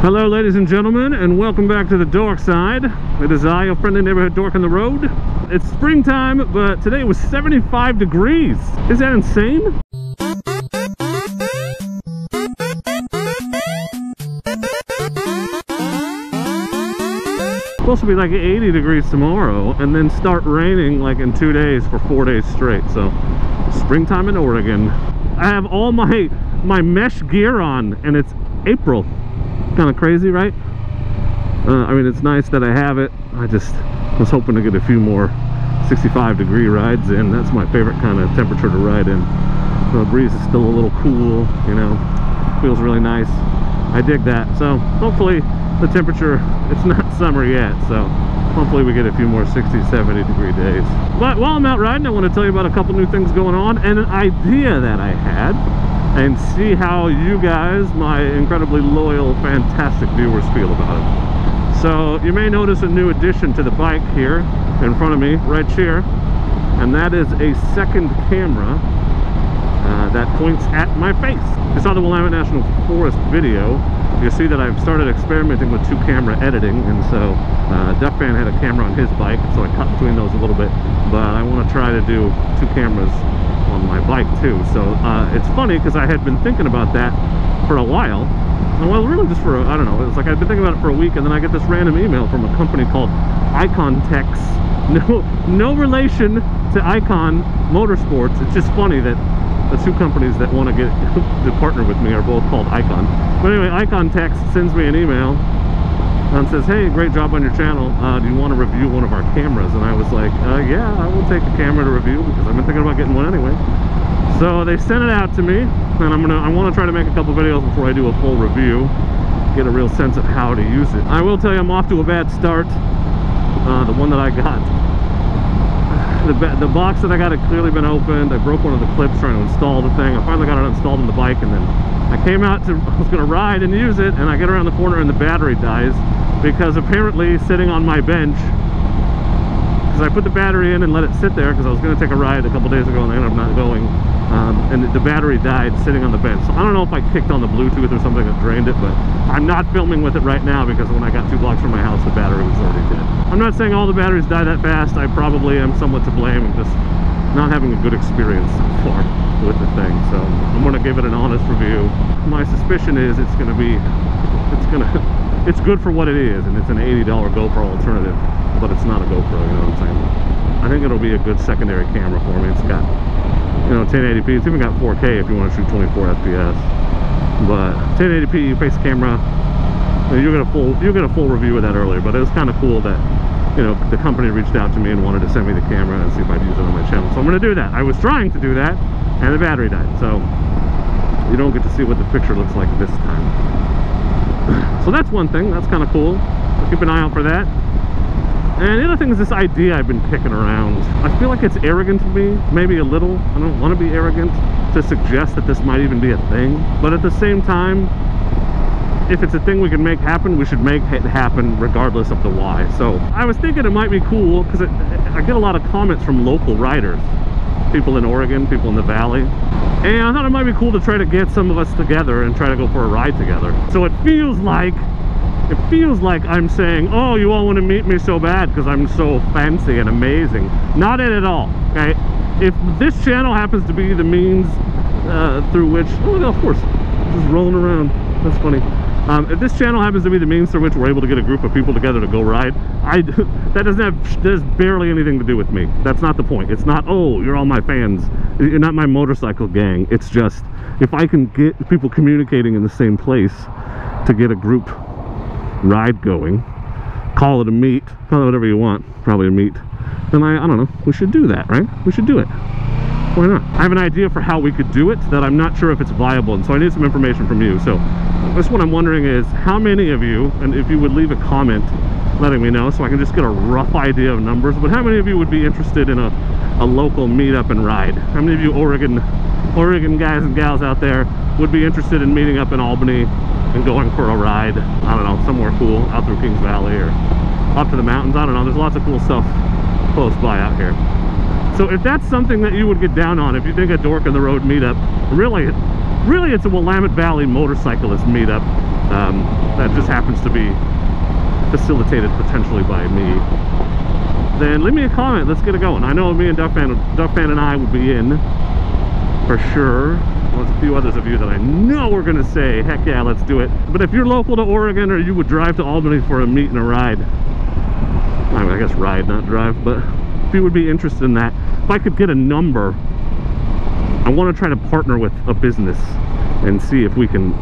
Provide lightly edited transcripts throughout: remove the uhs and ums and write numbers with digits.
Hello ladies and gentlemen, and welcome back to the Dork side. It is I, a friendly neighborhood dork on the road. It's springtime, but today it was 75 degrees. Is that insane? It's supposed to be like 80 degrees tomorrow, and then start raining like in 2 days for 4 days straight. So, springtime in Oregon. I have all my mesh gear on, and it's April. Kind of crazy, right? I mean, it's nice that I have it. I just was hoping to get a few more 65-degree rides in. That's my favorite kind of temperature to ride in. The breeze is still a little cool, you know, feels really nice. I dig that. So hopefully the temperature, it's not summer yet, so hopefully we get a few more 60-70 degree days. But while I'm out riding, I want to tell you about a couple new things going on and an idea that I had, and see how you guys, my incredibly loyal, fantastic viewers, feel about it. So you may notice a new addition to the bike here in front of me, right here, and that is a second camera that points at my face. If you saw the Willamette National Forest video, you see that I've started experimenting with two-camera editing, and so Duck Fan had a camera on his bike, so I cut between those a little bit, but I want to try to do two cameras on my bike too. So it's funny because I had been thinking about that for a while. Well, really just for, I don't know, it was like I'd been thinking about it for a week, and then I get this random email from a company called Icon Techs. No relation to Icon Motorsports. It's just funny that the two companies that want to get to partner with me are both called Icon. But anyway, Icon Techs sends me an email and says, hey, great job on your channel. Do you want to review one of our cameras? And I was like, yeah, I will take a camera to review because I've been thinking about getting one anyway. So they sent it out to me, and I want to try to make a couple videos before I do a full review, get a real sense of how to use it. I will tell you I'm off to a bad start. The one that I got, the box that I got had clearly been opened. I broke one of the clips trying to install the thing. I finally got it installed on the bike, and then I came out I was going to ride and use it, and I get around the corner and the battery dies, because apparently sitting on my bench, because I put the battery in and let it sit there because I was going to take a ride a couple days ago and I ended up not going, and the battery died sitting on the bench. So I don't know if I kicked on the Bluetooth or something that drained it, but I'm not filming with it right now because when I got 2 blocks from my house, the battery was already dead. I'm not saying all the batteries die that fast. I probably am somewhat to blame. I'm just not having a good experience so far with the thing, so I'm going to give it an honest review. My suspicion is it's good for what it is, and it's an $80 GoPro alternative, but it's not a GoPro, you know what I'm saying? I think it'll be a good secondary camera for me. It's got, you know, 1080p. It's even got 4K if you want to shoot 24 FPS. But 1080p face camera, you get a full review of that earlier. But it was kind of cool that, you know, the company reached out to me and wanted to send me the camera and see if I'd use it on my channel. So I'm going to do that. I was trying to do that, and the battery died. So you don't get to see what the picture looks like this time. So that's one thing. That's kind of cool. I'll keep an eye out for that. And the other thing is this idea I've been kicking around. I feel like it's arrogant of me, maybe a little. I don't want to be arrogant to suggest that this might even be a thing. But at the same time, if it's a thing we can make happen, we should make it happen regardless of the why. So I was thinking it might be cool because I get a lot of comments from local riders, people in Oregon, people in the valley, and I thought it might be cool to try to get some of us together and try to go for a ride together. So it feels like I'm saying, oh, you all want to meet me so bad because I'm so fancy and amazing. Not it at all, okay? If this channel happens to be the means through which, oh, of course, just rolling around, that's funny. If this channel happens to be the means through which we're able to get a group of people together to go ride, there's barely anything to do with me. That's not the point. It's not, oh, you're all my fans, you're not my motorcycle gang. It's just, if I can get people communicating in the same place to get a group ride going, call it a meet, call it whatever you want, probably a meet, then I don't know, we should do that, right? We should do it. Why not? I have an idea for how we could do it that I'm not sure if it's viable, and so I need some information from you. So that's what I'm wondering is how many of you, and if you would leave a comment letting me know so I can just get a rough idea of numbers, but how many of you would be interested in a local meetup and ride? How many of you Oregon guys and gals out there would be interested in meeting up in Albany and going for a ride, I don't know, somewhere cool out through Kings Valley or up to the mountains? I don't know, there's lots of cool stuff close by out here. So if that's something that you would get down on, if you think a Dork on the Road meetup, really it's a Willamette Valley motorcyclist meetup, that just happens to be facilitated potentially by me, then leave me a comment. Let's get it going. I know me and Duck Fan and I would be in for sure. There's a few others of you that I know are gonna say, heck yeah, let's do it. But if you're local to Oregon, or you would drive to Albany for a meet and a ride, I mean, I guess ride, not drive, but if you would be interested in that, if I could get a number, I want to try to partner with a business and see if we can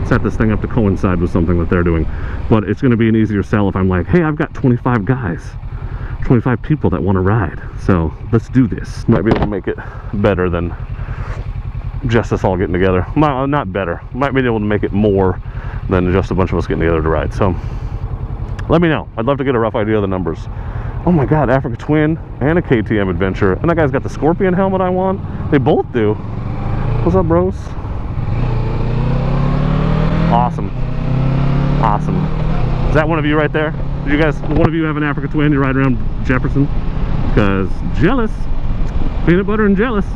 set this thing up to coincide with something that they're doing. But it's going to be an easier sell if I'm like, hey, I've got 25 guys, 25 people that want to ride, so let's do this. Might be able to make it better than just us all getting together. Not better, might be able to make it more than just a bunch of us getting together to ride. So let me know. I'd love to get a rough idea of the numbers. Oh my god, Africa Twin and a KTM Adventure, and that guy's got the Scorpion helmet I want. They both do. What's up, bros? Awesome. Awesome. Is that one of you right there? Did you guys, one of you have an Africa Twin? You ride around Jefferson? Because jealous. Peanut butter and jealous.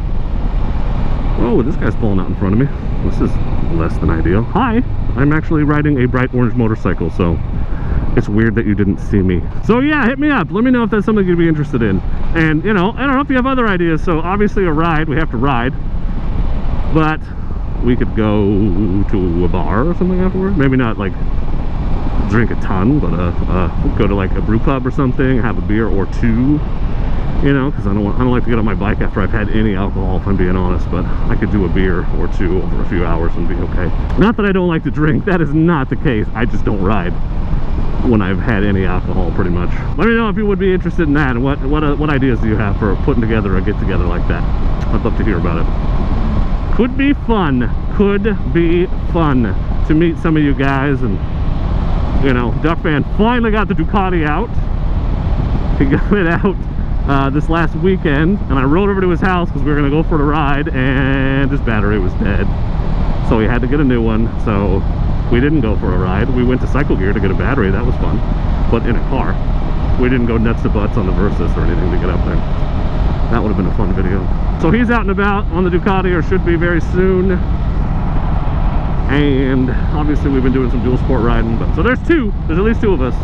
Oh, this guy's pulling out in front of me. This is less than ideal. Hi, I'm actually riding a bright orange motorcycle, so it's weird that you didn't see me. So yeah, hit me up. Let me know if that's something you'd be interested in. And you know, I don't know if you have other ideas. So obviously a ride, we have to ride. But we could go to a bar or something afterward. Maybe not like drink a ton, but go to like a brew pub or something, have a beer or two. You know, because I don't like to get on my bike after I've had any alcohol, if I'm being honest. But I could do a beer or two over a few hours and be okay. Not that I don't like to drink. That is not the case. I just don't ride when I've had any alcohol, pretty much. Let me know if you would be interested in that, and what ideas do you have for putting together a get-together like that. I'd love to hear about it. Could be fun. Could be fun to meet some of you guys. And you know, Duck Fan finally got the Ducati out. He got it out this last weekend, and I rode over to his house because we were gonna go for the ride, and his battery was dead, so he had to get a new one. So we didn't go for a ride. We went to Cycle Gear to get a battery. That was fun, but in a car. We didn't go nuts to butts on the Versys or anything to get up there. That would have been a fun video. So he's out and about on the Ducati, or should be very soon. And obviously we've been doing some dual sport riding, but so there's at least two of us,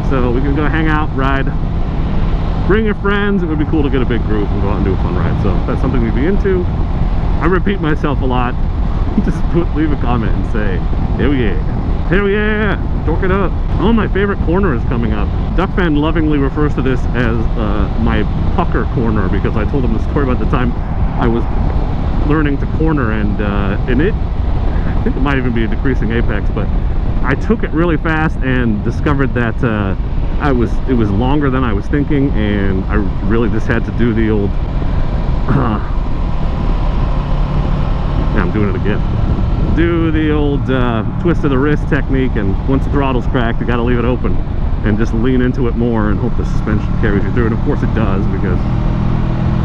so we can go hang out, ride, bring your friends. It would be cool to get a big group and go out and do a fun ride. So if that's something you'd be into, I repeat myself a lot. Just leave a comment and say, hell yeah, hell yeah, dork it up. Oh, my favorite corner is coming up. Duck Fan lovingly refers to this as my pucker corner, because I told him the story about the time I was learning to corner, and I think it might even be a decreasing apex, but I took it really fast and discovered that it was longer than I was thinking, and I really just had to do the old yeah, I'm doing it again. Do the old twist of the wrist technique, and once the throttle's cracked, you got to leave it open and just lean into it more and hope the suspension carries you through. And of course it does, because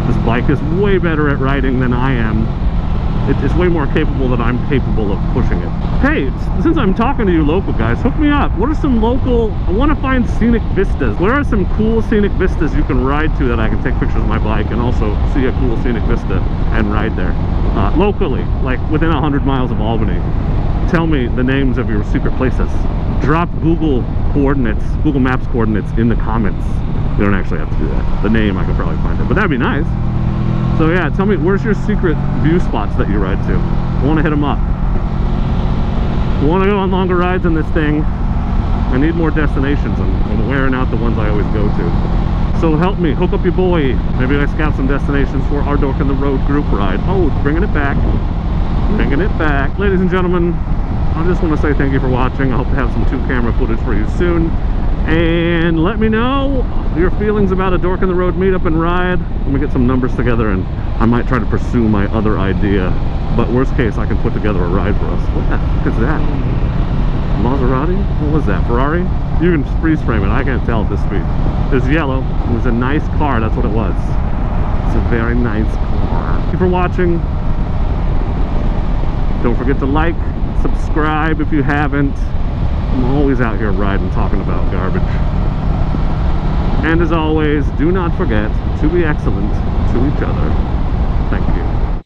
this bike is way better at riding than I am. It's way more capable than I'm capable of pushing it. Hey, since I'm talking to you local guys, hook me up. What are some local, I want to find scenic vistas. What are some cool scenic vistas you can ride to that I can take pictures of my bike and also see a cool scenic vista and ride there? Locally, like within 100 miles of Albany. Tell me the names of your secret places. Drop Google coordinates, Google Maps coordinates in the comments. You don't actually have to do that. The name, I could probably find it, but that'd be nice. So yeah, tell me, where's your secret view spots that you ride to? I want to hit them up. I want to go on longer rides in this thing. I need more destinations. I'm wearing out the ones I always go to. So help me, hook up your boy. Maybe I scout some destinations for our Dork on the Road group ride. Oh, bringing it back. Bringing it back. Ladies and gentlemen, I just want to say thank you for watching. I hope to have some 2-camera footage for you soon. And let me know your feelings about a Dork on the Road meetup and ride. Let me get some numbers together, and I might try to pursue my other idea. But worst case, I can put together a ride for us. What the heck is that? Maserati? What was that? Ferrari? You can freeze frame it. I can't tell at this speed. It was yellow. It was a nice car. That's what it was. It's a very nice car. Thank you for watching. Don't forget to like, subscribe if you haven't. I'm always out here riding, talking about garbage. And as always, do not forget to be excellent to each other. Thank you.